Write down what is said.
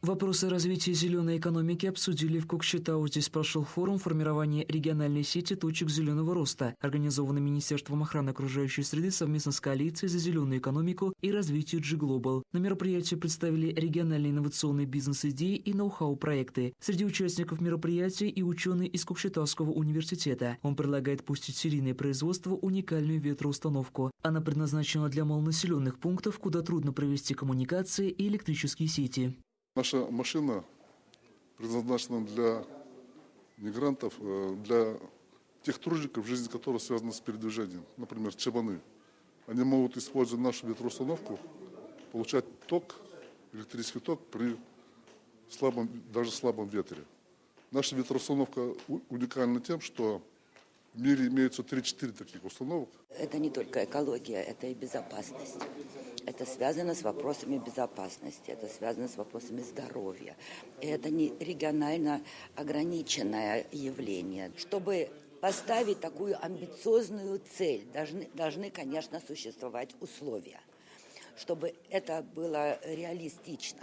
Вопросы развития зеленой экономики обсудили в Кокшетау. Здесь прошел форум формирования региональной сети точек зеленого роста, организованный Министерством охраны окружающей среды совместно с коалицией за зеленую экономику и развитие G-Global. На мероприятии представили региональные инновационные бизнес-идеи и ноу-хау проекты. Среди участников мероприятия и ученый из Кокшетауского университета. Он предлагает пустить в серийное производство уникальную ветроустановку. Она предназначена для малонаселенных пунктов, куда трудно провести коммуникации и электрические сети. Наша машина предназначена для мигрантов, для тех тружеников, жизнь которых связана с передвижением. Например, чабаны. Они могут использовать нашу ветроустановку, получать ток, электрический ток при даже слабом ветре. Наша ветроустановка уникальна тем, что в мире имеется 3-4 таких установок. Это не только экология, это и безопасность. Это связано с вопросами безопасности, это связано с вопросами здоровья. И это не регионально ограниченное явление. Чтобы поставить такую амбициозную цель, должны, конечно, существовать условия, чтобы это было реалистично.